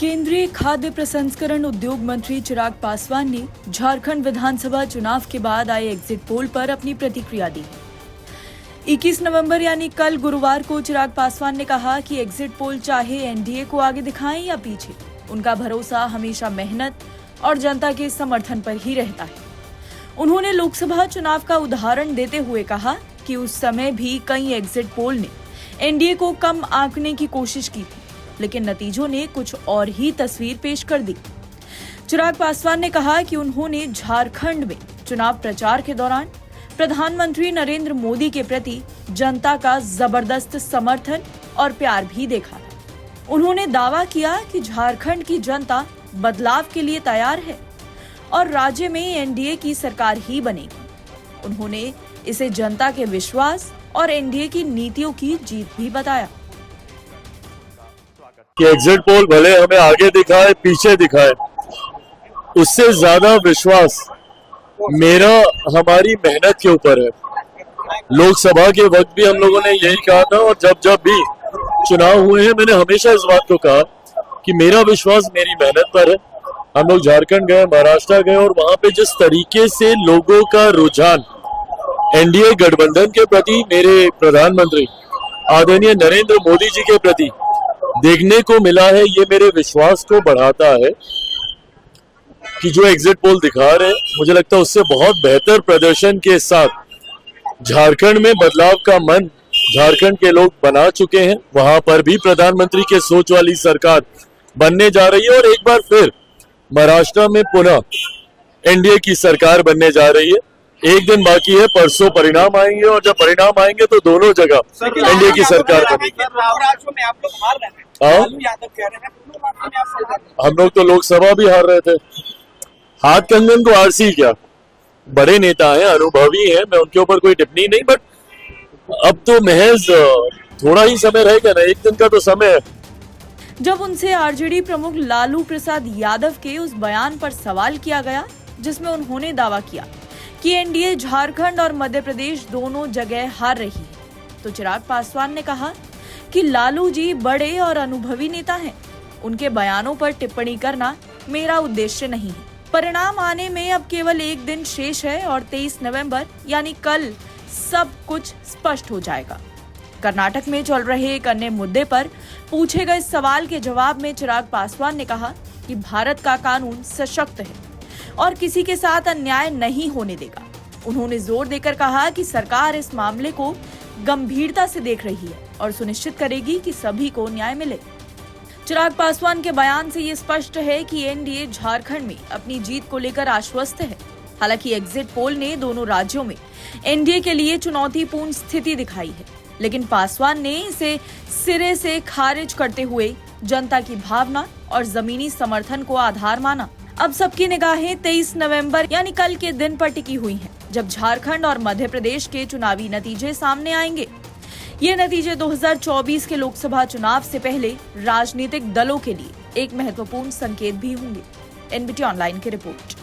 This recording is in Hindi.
केंद्रीय खाद्य प्रसंस्करण उद्योग मंत्री चिराग पासवान ने झारखंड विधानसभा चुनाव के बाद आए एग्जिट पोल पर अपनी प्रतिक्रिया दी। 21 नवंबर यानी कल गुरुवार को चिराग पासवान ने कहा कि एग्जिट पोल चाहे एनडीए को आगे दिखाएं या पीछे, उनका भरोसा हमेशा मेहनत और जनता के समर्थन पर ही रहता है। उन्होंने लोकसभा चुनाव का उदाहरण देते हुए कहा कि उस समय भी कई एग्जिट पोल ने एनडीए को कम आंकने की कोशिश की थी, लेकिन नतीजों ने कुछ और ही तस्वीर पेश कर दी। चिराग पासवान ने कहा कि उन्होंने झारखंड में चुनाव प्रचार के दौरान प्रधानमंत्री नरेंद्र मोदी के प्रति जनता का जबरदस्त समर्थन और प्यार भी देखा था। उन्होंने दावा किया कि झारखंड की जनता बदलाव के लिए तैयार है और राज्य में एनडीए की सरकार ही बनेगी। उन्होंने इसे जनता के विश्वास और एनडीए की नीतियों की जीत भी बताया कि एग्जिट पोल भले हमें आगे दिखाए पीछे दिखाए, उससे ज्यादा विश्वास मेरा हमारी मेहनत के ऊपर है। लोकसभा के वक्त भी हम लोगों ने यही कहा था और जब भी चुनाव हुए हैं मैंने हमेशा इस बात को कहा कि मेरा विश्वास मेरी मेहनत पर है। हम लोग झारखंड गए, महाराष्ट्र गए और वहां पे जिस तरीके से लोगों का रुझान एनडीए गठबंधन के प्रति, मेरे प्रधानमंत्री आदरणीय नरेंद्र मोदी जी के प्रति देखने को मिला है, ये मेरे विश्वास को बढ़ाता है कि जो एग्जिट पोल दिखा रहे हैं, मुझे लगता है उससे बहुत बेहतर प्रदर्शन के साथ झारखंड में बदलाव का मन झारखंड के लोग बना चुके हैं। वहां पर भी प्रधानमंत्री के सोच वाली सरकार बनने जा रही है और एक बार फिर महाराष्ट्र में पुनः एनडीए की सरकार बनने जा रही है। एक दिन बाकी है, परसों परिणाम आएंगे और जब परिणाम आएंगे तो दोनों जगह एनडीए की सरकार बनेगी। हम लोग तो लोकसभा भी हार रहे थे। हाथ कंगन को आरसी क्या, बड़े नेता हैं, अनुभवी हैं, मैं उनके ऊपर कोई टिप्पणी नहीं, बट अब तो महज थोड़ा ही समय रहेगा ना, एक दिन का तो समय है। जब उनसे आरजेडी प्रमुख लालू प्रसाद यादव के उस बयान पर सवाल किया गया जिसमें उन्होंने दावा किया कि एनडीए झारखंड और मध्य प्रदेश दोनों जगह हार रही है, तो चिराग पासवान ने कहा कि लालू जी बड़े और अनुभवी नेता हैं, उनके बयानों पर टिप्पणी करना मेरा उद्देश्य नहीं है। परिणाम आने में अब केवल एक दिन शेष है और 23 नवंबर यानी कल सब कुछ स्पष्ट हो जाएगा। कर्नाटक में चल रहे एक अन्य मुद्दे पर पूछे गए सवाल के जवाब में चिराग पासवान ने कहा कि भारत का कानून सशक्त है और किसी के साथ अन्याय नहीं होने देगा। उन्होंने जोर देकर कहा कि सरकार इस मामले को गंभीरता से देख रही है और सुनिश्चित करेगी कि सभी को न्याय मिले। चिराग पासवान के बयान से ये स्पष्ट है कि एनडीए झारखंड में अपनी जीत को लेकर आश्वस्त है। हालांकि एग्जिट पोल ने दोनों राज्यों में एनडीए के लिए चुनौतीपूर्ण स्थिति दिखाई है, लेकिन पासवान ने इसे सिरे से खारिज करते हुए जनता की भावना और जमीनी समर्थन को आधार माना। अब सबकी निगाहें 23 नवंबर यानी कल के दिन पर टिकी हुई हैं, जब झारखंड और मध्य प्रदेश के चुनावी नतीजे सामने आएंगे। ये नतीजे 2024 के लोकसभा चुनाव से पहले राजनीतिक दलों के लिए एक महत्वपूर्ण संकेत भी होंगे। एनबीटी ऑनलाइन की रिपोर्ट।